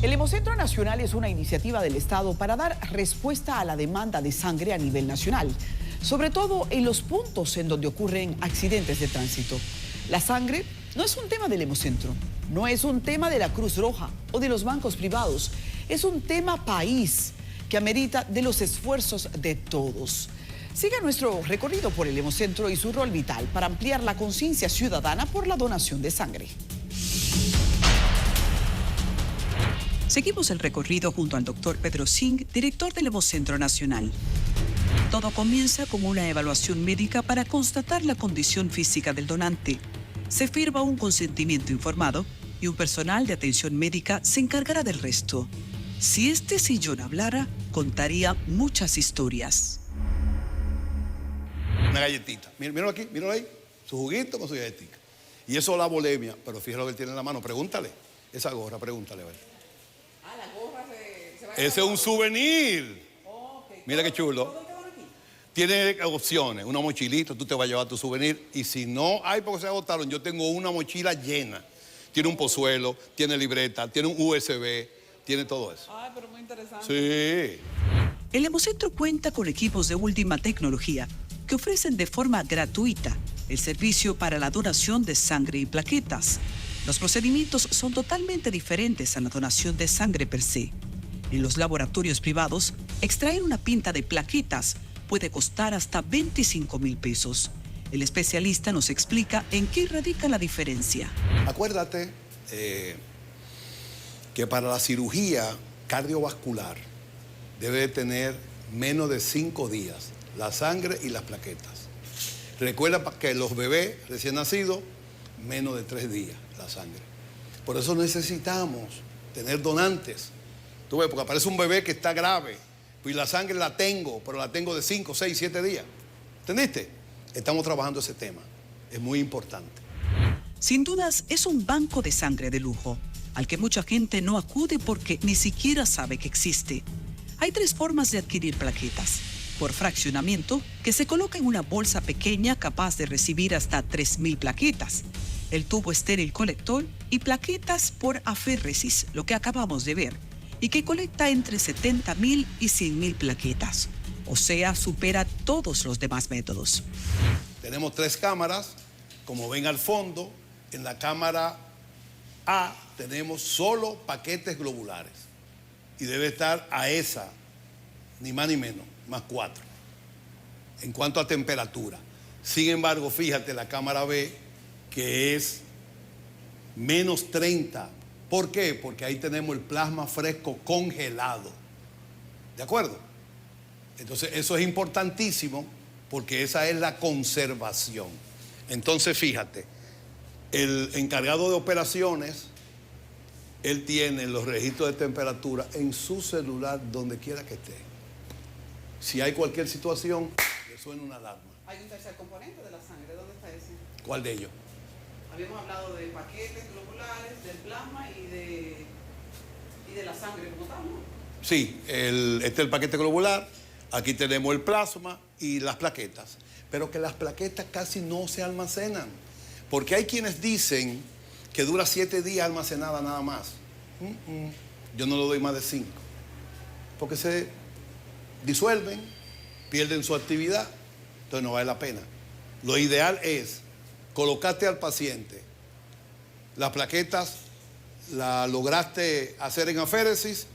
El Hemocentro Nacional es una iniciativa del Estado para dar respuesta a la demanda de sangre a nivel nacional, sobre todo en los puntos en donde ocurren accidentes de tránsito. La sangre no es un tema del Hemocentro, no es un tema de la Cruz Roja o de los bancos privados, es un tema país que amerita de los esfuerzos de todos. Siga nuestro recorrido por el Hemocentro y su rol vital para ampliar la conciencia ciudadana por la donación de sangre. Seguimos el recorrido junto al doctor Pedro Singh, director del Hemocentro Nacional. Todo comienza con una evaluación médica para constatar la condición física del donante. Se firma un consentimiento informado y un personal de atención médica se encargará del resto. Si este sillón hablara, contaría muchas historias. Una galletita. Míralo aquí, míralo ahí. Su juguito con su galletita. Y eso es la bulimia, pero fíjate lo que él tiene en la mano. Pregúntale. Esa gorra, pregúntale, a ver. La gorra se va a... Ese es un souvenir. Okay. Mira qué chulo. Tiene opciones. Una mochilita, tú te vas a llevar tu souvenir. Y si no hay porque se agotaron, yo tengo una mochila llena. Tiene un pozuelo, tiene libreta, tiene un USB, tiene todo eso. Ay, pero muy interesante. Sí. El Hemocentro cuenta con equipos de última tecnología que ofrecen de forma gratuita el servicio para la donación de sangre y plaquetas. Los procedimientos son totalmente diferentes a la donación de sangre per se. En los laboratorios privados, extraer una pinta de plaquetas puede costar hasta 25,000 pesos. El especialista nos explica en qué radica la diferencia. Acuérdate que para la cirugía cardiovascular debe de tener menos de 5 días la sangre y las plaquetas. Recuerda que los bebés recién nacidos, menos de 3 días la sangre. Por eso necesitamos tener donantes. Tú ves, porque aparece un bebé que está grave, pues la sangre la tengo, pero la tengo de 5, 6, 7 días. ¿Entendiste? Estamos trabajando ese tema. Es muy importante. Sin dudas, es un banco de sangre de lujo, al que mucha gente no acude porque ni siquiera sabe que existe. Hay 3 formas de adquirir plaquetas. Por fraccionamiento, que se coloca en una bolsa pequeña capaz de recibir hasta 3,000 plaquetas. El tubo estéril colector y plaquetas por aféresis, lo que acabamos de ver, y que colecta entre 70,000 y 100,000 plaquetas. O sea, supera todos los demás métodos. Tenemos 3 cámaras, como ven al fondo. En la cámara A tenemos solo paquetes globulares. Y debe estar a esa, ni más ni menos, más 4. En cuanto a temperatura. Sin embargo, fíjate, la cámara B, que es menos 30. ¿Por qué? Porque ahí tenemos el plasma fresco congelado. ¿De acuerdo? Entonces, eso es importantísimo porque esa es la conservación. Entonces, fíjate, el encargado de operaciones, él tiene los registros de temperatura en su celular donde quiera que esté. Si hay cualquier situación, le suena una alarma. Hay un tercer componente de la sangre. ¿Dónde está ese? ¿Cuál de ellos? Habíamos hablado de paquetes globulares, del plasma y de la sangre como tal, ¿no? Sí, este es el paquete globular. Aquí tenemos el plasma y las plaquetas. Pero que las plaquetas casi no se almacenan. Porque hay quienes dicen que dura 7 días almacenada nada más. Yo no le doy más de 5. Porque se disuelven, pierden su actividad, entonces no vale la pena. Lo ideal es colocarte al paciente, las plaquetas las lograste hacer en aféresis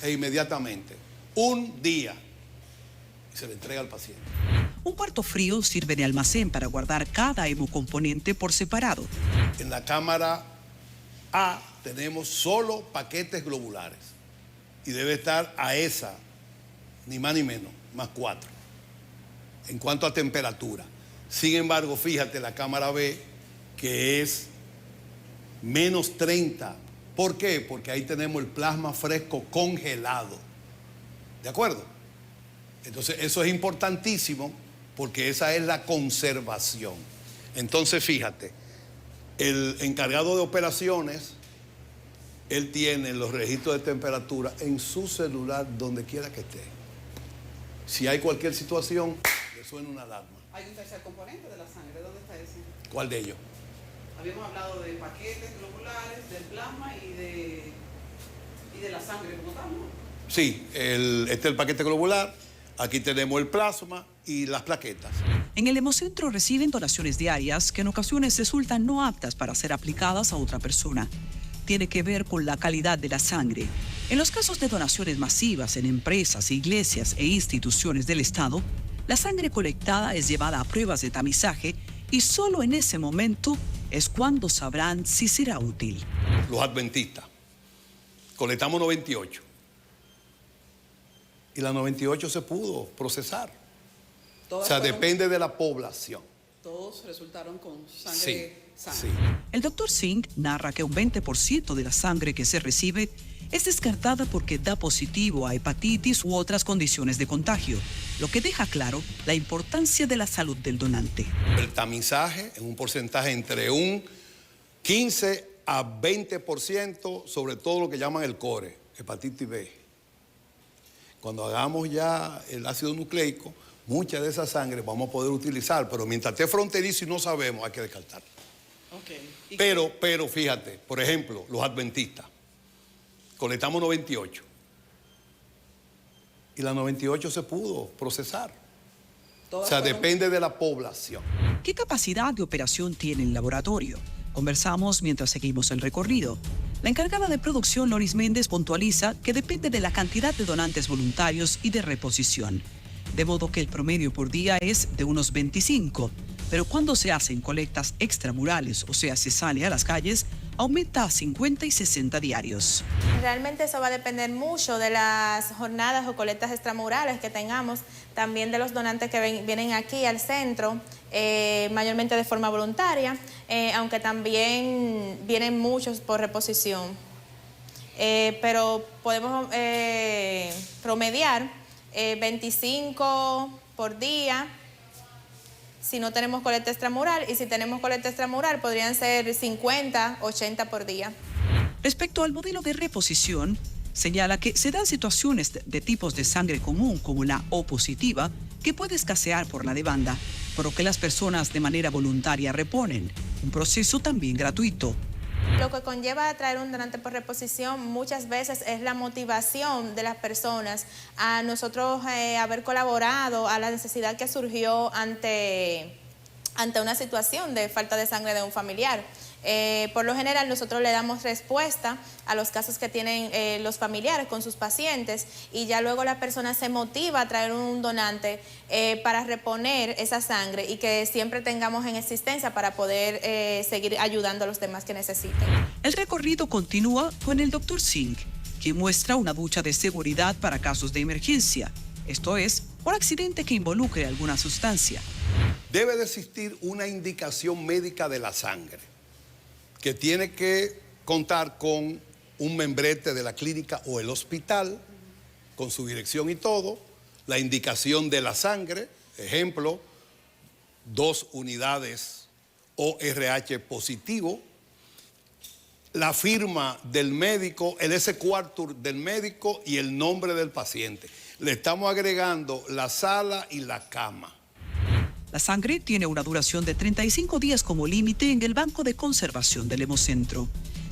e inmediatamente, un día, y se le entrega al paciente. Un cuarto frío sirve de almacén para guardar cada hemocomponente por separado. En la cámara A tenemos solo paquetes globulares y debe estar a esa, ni más ni menos, más 4. En cuanto a temperatura. Sin embargo, fíjate, la cámara B, que es menos 30. ¿Por qué? Porque ahí tenemos el plasma fresco congelado. ¿De acuerdo? Entonces, eso es importantísimo porque esa es la conservación. Entonces, fíjate, el encargado de operaciones, él tiene los registros de temperatura en su celular donde quiera que esté. Si hay cualquier situación, le suena una alarma. Hay un tercer componente de la sangre. ¿Dónde está ese? ¿Cuál de ellos? Habíamos hablado de paquetes globulares, del plasma y Y de la sangre como tal, ¿no? Sí, este es el paquete globular, aquí tenemos el plasma y las plaquetas. En el Hemocentro reciben donaciones diarias que en ocasiones resultan no aptas para ser aplicadas a otra persona. Tiene que ver con la calidad de la sangre. En los casos de donaciones masivas en empresas, iglesias e instituciones del Estado, la sangre colectada es llevada a pruebas de tamizaje y solo en ese momento es cuando sabrán si será útil. Los adventistas, colectamos 98. Y la 98 se pudo procesar. O sea, depende de la población. Todos resultaron con sangre sana. Sí. El Dr. Singh narra que un 20% de la sangre que se recibe es descartada porque da positivo a hepatitis u otras condiciones de contagio, lo que deja claro la importancia de la salud del donante. El tamizaje en un porcentaje entre un 15 a 20% sobre todo lo que llaman el core, hepatitis B. Cuando hagamos ya el ácido nucleico, mucha de esa sangre vamos a poder utilizar, pero mientras esté fronterizo y no sabemos, hay que descartar. Okay. Pero fíjate, por ejemplo, los adventistas, colectamos 98. Y la 98 se pudo procesar. O sea, depende de la población. ¿Qué capacidad de operación tiene el laboratorio? Conversamos mientras seguimos el recorrido. La encargada de producción, Loris Méndez, puntualiza que depende de la cantidad de donantes voluntarios y de reposición. De modo que el promedio por día es de unos 25. Pero cuando se hacen colectas extramurales, o sea, se sale a las calles, aumenta a 50 y 60 diarios. Realmente eso va a depender mucho de las jornadas o colectas extramurales que tengamos, también de los donantes que vienen aquí al centro, mayormente de forma voluntaria, aunque también vienen muchos por reposición. Pero podemos promediar 25 por día, si no tenemos colecta extramural, y si tenemos colecta extramural podrían ser 50, 80 por día. Respecto al modelo de reposición, señala que se dan situaciones de tipos de sangre común como la O positiva que puede escasear por la demanda, por lo que las personas de manera voluntaria reponen, un proceso también gratuito. Lo que conlleva a traer un donante por reposición muchas veces es la motivación de las personas a nosotros haber colaborado a la necesidad que surgió ante una situación de falta de sangre de un familiar. Por lo general nosotros le damos respuesta a los casos que tienen los familiares con sus pacientes y ya luego la persona se motiva a traer un donante para reponer esa sangre y que siempre tengamos en existencia para poder seguir ayudando a los demás que necesiten. El recorrido continúa con el Dr. Singh, que muestra una ducha de seguridad para casos de emergencia, esto es, por accidente que involucre alguna sustancia. Debe de existir una indicación médica de la sangre, que tiene que contar con un membrete de la clínica o el hospital, con su dirección y todo, la indicación de la sangre, ejemplo, 2 unidades ORH positivo, la firma del médico, el S-Quartur del médico y el nombre del paciente. Le estamos agregando la sala y la cama. La sangre tiene una duración de 35 días como límite en el banco de conservación del Hemocentro.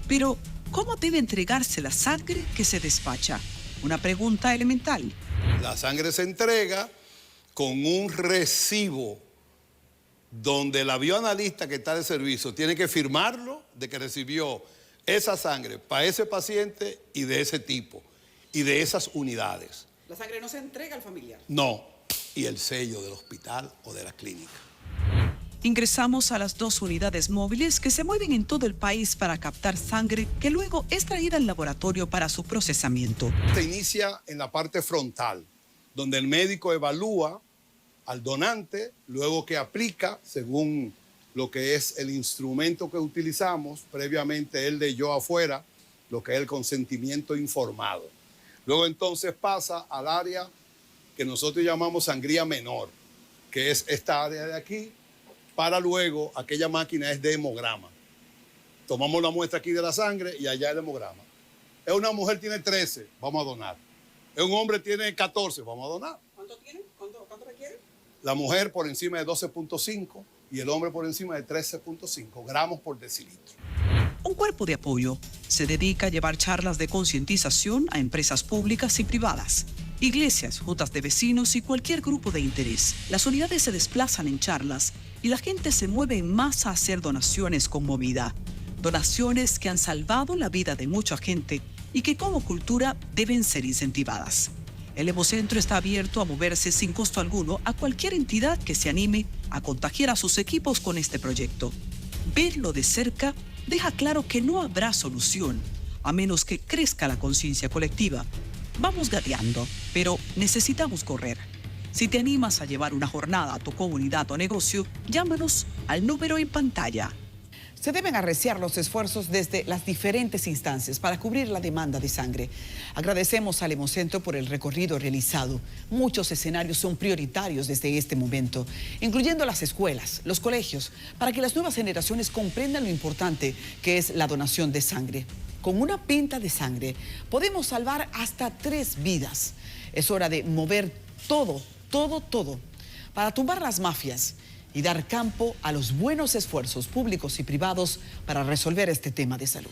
Pero, ¿cómo debe entregarse la sangre que se despacha? Una pregunta elemental. La sangre se entrega con un recibo donde el bioanalista que está de servicio tiene que firmarlo de que recibió esa sangre para ese paciente y de ese tipo y de esas unidades. La sangre no se entrega al familiar. No. Y el sello del hospital o de la clínica. Ingresamos a las 2 unidades móviles que se mueven en todo el país para captar sangre que luego es traída al laboratorio para su procesamiento. Se inicia en la parte frontal, donde el médico evalúa al donante, luego que aplica, según lo que es el instrumento que utilizamos, previamente él leyó afuera, lo que es el consentimiento informado. Luego entonces pasa al área que nosotros llamamos sangría menor, que es esta área de aquí, para luego aquella máquina es de hemograma. Tomamos la muestra aquí de la sangre y allá el hemograma. Es una mujer tiene 13, vamos a donar. Es un hombre tiene 14, vamos a donar. ¿Cuánto tiene? ¿Cuánto requiere? La mujer por encima de 12.5 y el hombre por encima de 13.5 gramos por decilitro. Un cuerpo de apoyo se dedica a llevar charlas de concientización a empresas públicas y privadas, iglesias, juntas de vecinos y cualquier grupo de interés. Las unidades se desplazan en charlas y la gente se mueve en masa a hacer donaciones con movida. Donaciones que han salvado la vida de mucha gente y que como cultura deben ser incentivadas. El Hemocentro está abierto a moverse sin costo alguno a cualquier entidad que se anime a contagiar a sus equipos con este proyecto. Verlo de cerca deja claro que no habrá solución, a menos que crezca la conciencia colectiva. Vamos gateando, pero necesitamos correr. Si te animas a llevar una jornada a tu comunidad o negocio, llámanos al número en pantalla. Se deben arreciar los esfuerzos desde las diferentes instancias para cubrir la demanda de sangre. Agradecemos al Hemocentro por el recorrido realizado. Muchos escenarios son prioritarios desde este momento, incluyendo las escuelas, los colegios, para que las nuevas generaciones comprendan lo importante que es la donación de sangre. Con una pinta de sangre podemos salvar hasta 3 vidas. Es hora de mover todo para tumbar las mafias y dar campo a los buenos esfuerzos públicos y privados para resolver este tema de salud.